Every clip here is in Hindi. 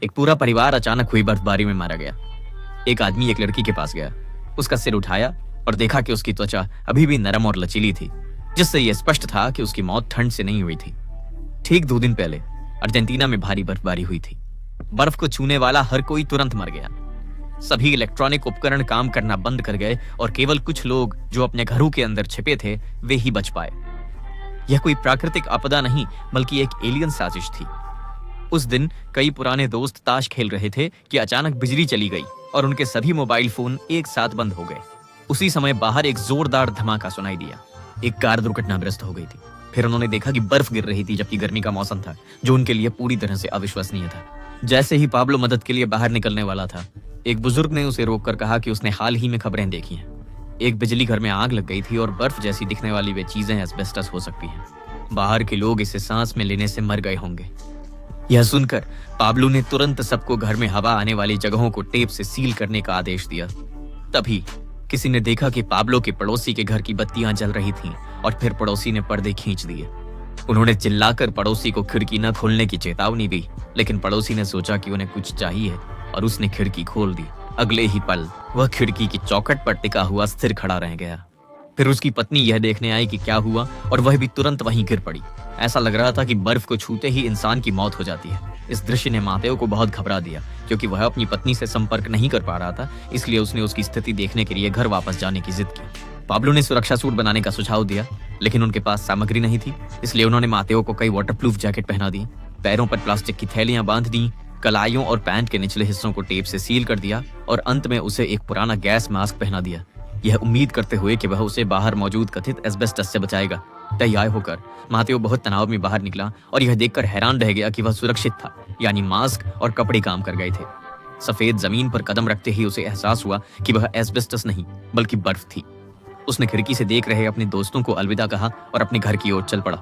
एक पूरा परिवार अचानक हुई बर्फबारी में मारा गया। एक आदमी एक लड़की के पास गया, उसका सिर उठाया और देखा कि उसकी त्वचा अभी भी नरम और लचीली थी, जिससे यह स्पष्ट था कि उसकी मौत ठंड से नहीं हुई थी। ठीक 2 दिन पहले अर्जेंटीना में भारी बर्फबारी हुई थी। बर्फ को छूने वाला हर कोई तुरंत मर गया। सभी इलेक्ट्रॉनिक उपकरण काम करना बंद कर गए और केवल कुछ लोग जो अपने घरों के अंदर छिपे थे वे ही बच पाए। यह कोई प्राकृतिक आपदा नहीं बल्कि एक एलियन साजिश थी। उस दिन कई पुराने दोस्त ताश खेल रहे थे कि अचानक बिजली चली गई और उनके सभी मोबाइल फोन एक साथ बंद हो गए। उसी समय बाहर एक जोरदार धमाका सुनाई दिया। एक कार दुर्घटनाग्रस्त हो गई थी। फिर उन्होंने देखा कि बर्फ गिर रही थी जबकि गर्मी का मौसम था, जो उनके लिए पूरी तरह से अविश्वसनीय था। जैसे ही पाब्लो मदद के लिए बाहर निकलने वाला था, एक बुजुर्ग ने उसे रोककर कहा कि उसने हाल ही में खबरें देखी हैं। एक बिजली घर में आग लग गई थी और बर्फ जैसी दिखने वाली वे चीजें एस्बेस्टस हो सकती हैं। बाहर के लोग इसे सांस में लेने से मर गए होंगे। यह सुनकर पाब्लो ने तुरंत सबको घर में हवा आने वाली जगहों को टेप से सील करने का आदेश दिया। तभी किसी ने देखा कि पाब्लो के पड़ोसी के घर की बत्तियां जल रही थीं और फिर पड़ोसी ने पर्दे खींच दिए। उन्होंने चिल्लाकर पड़ोसी को खिड़की न खोलने की चेतावनी दी, लेकिन पड़ोसी ने सोचा कि उन्हें कुछ चाहिए और उसने खिड़की खोल दी। अगले ही पल वह खिड़की की चौखट पर टिका हुआ स्थिर खड़ा रह गया। फिर उसकी पत्नी यह देखने आई कि क्या हुआ और वह भी तुरंत वहीं गिर पड़ी। ऐसा लग रहा था कि बर्फ को छूते ही इंसान की मौत हो जाती है। इस दृश्य ने मातेओ को बहुत घबरा दिया, क्योंकि वह अपनी पत्नी से संपर्क नहीं कर पा रहा था। इसलिए उसने उसकी स्थिति देखने के लिए घर वापस जाने की जिद की। पाब्लो ने सुरक्षा सूट बनाने का सुझाव दिया, लेकिन उनके पास सामग्री नहीं थी। इसलिए उन्होंने मातेओ को कई वाटरप्रूफ जैकेट पहना दी, पैरों पर प्लास्टिक की थैलियां बांध दी, कलाइयों और पैंट के निचले हिस्सों को टेप से सील कर दिया और अंत में उसे एक पुराना गैस मास्क पहना दिया, यह उम्मीद करते हुए कि वह उसे बाहर मौजूद कथित एस्बेस्टस से बचाएगा। तैयार होकर मातेओ बहुत तनाव में बाहर निकला और यह देखकर हैरान रह गया कि वह सुरक्षित था, यानी मास्क और कपड़े काम कर गए थे। सफेद जमीन पर कदम रखते ही उसे एहसास हुआ कि वह एस्बेस्टस नहीं बल्कि बर्फ थी। उसने खिड़की से देख रहे अपने दोस्तों को अलविदा कहा और अपने घर की ओर चल पड़ा।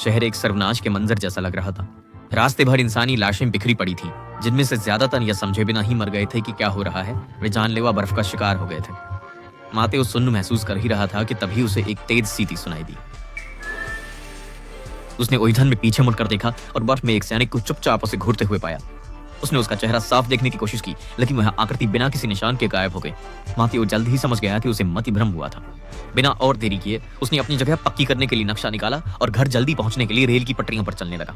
शहर एक सर्वनाश के मंजर जैसा लग रहा था। रास्ते भर इंसानी लाशें बिखरी पड़ी थीं, जिनमें से ज्यादातर यह समझे बिना ही मर गए थे कि क्या हो रहा है। वे जानलेवा बर्फ का शिकार हो गए थे। मातेओ सुन्न महसूस कर ही रहा था कि तभी उसे एक तेज सीटी सुनाई दी। उसने उलझन में पीछे मुड़कर देखा और बर्फ में एक सैनिक को चुपचाप उसे घूरते हुए पाया। उसने उसका चेहरा साफ देखने की कोशिश की, लेकिन वह आकृति बिना किसी निशान के गायब हो गई। मातेओ जल्द ही समझ गया कि उसे मति भ्रम हुआ था। बिना और देरी किए उसने अपनी जगह पक्की करने के लिए नक्शा निकाला और घर जल्दी पहुंचने के लिए रेल की पटरियों पर चलने लगा।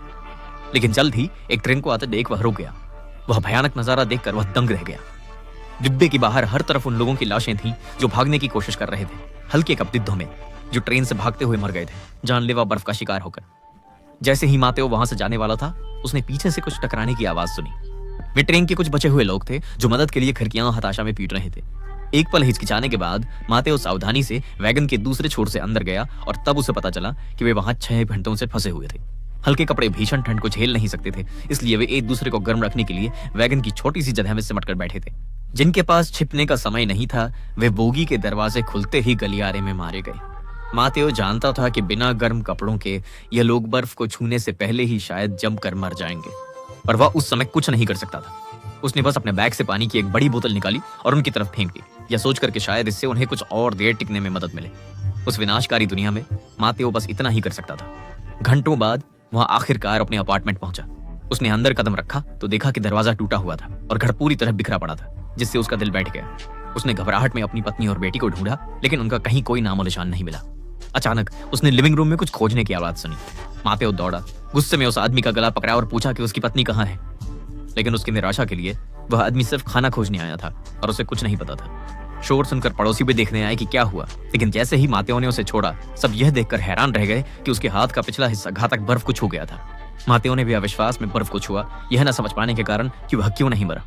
लेकिन जल्द ही एक ट्रेन को आते देख वह रुक गया। वह भयानक नजारा देखकर वह दंग रह गया। डिब्बे के बाहर हर तरफ उन लोगों की लाशें थीं जो भागने की कोशिश कर रहे थे, हल्के कपड़े में, जो ट्रेन से भागते हुए मर गए थे, जानलेवा बर्फ का शिकार होकर। जैसे ही मातेओ वहां से जाने वाला था, उसने पीछे से कुछ टकराने की आवाज सुनी। वे ट्रेन के कुछ बचे हुए लोग थे जो मदद के लिए खिड़कियां हताशा में पीट रहे थे। एक पल हिचकिचाने के बाद मातेओ सावधानी से वैगन के दूसरे छोर से अंदर गया और तब उसे पता चला कि वे वहां 6 घंटों से फंसे हुए थे। हल्के कपड़े भीषण ठंड को झेल नहीं सकते थे, इसलिए वे एक दूसरे को गर्म रखने के लिए वैगन की छोटी सी जगह में सिमट कर बैठे थे। जिनके पास छिपने का समय नहीं था, वे बोगी के दरवाजे खुलते ही गलियारे में मारे गए। मातेओ जानता था कि बिना गर्म कपड़ों के ये लोग बर्फ को छूने से पहले ही शायद जमकर मर जाएंगे, पर वह उस समय कुछ नहीं कर सकता था। उसने बस अपने बैग से पानी की एक बड़ी बोतल निकाली और उनकी तरफ फेंक दी, यह सोचकर कि शायद इससे उन्हें कुछ और देर टिकने में मदद मिले। उस विनाशकारी दुनिया में मातेओ बस इतना ही कर सकता था। घंटों बाद वह आखिरकार अपने अपार्टमेंट पहुंचा। उसने अंदर कदम रखा तो देखा कि दरवाजा टूटा हुआ था और घर पूरी तरह बिखरा पड़ा था, जिससे उसका दिल बैठ गया। उसने घबराहट में अपनी पत्नी और बेटी को ढूंढा, लेकिन उनका कहीं कोई नामो निशान नहीं मिला। अचानक उसने लिविंग रूम में कुछ खोजने की आवाज सुनी। मातेओ दौड़ा, गुस्से में उस आदमी का गला पकड़ा और पूछा कि उसकी पत्नी कहाँ है। लेकिन उसकी निराशा के लिए वह आदमी सिर्फ खाना खोजने आया था और उसे कुछ नहीं पता था। शोर सुनकर पड़ोसी भी देखने आए कि क्या हुआ, लेकिन जैसे ही मातेओ ने उसे छोड़ा, सब यह देखकर हैरान रह गए कि उसके हाथ का पिछला हिस्सा घातक बर्फ को छू गया था। मातेओ ने भी अविश्वास में बर्फ को छुआ, यह न समझ पाने के कारण कि वह क्यों नहीं मरा।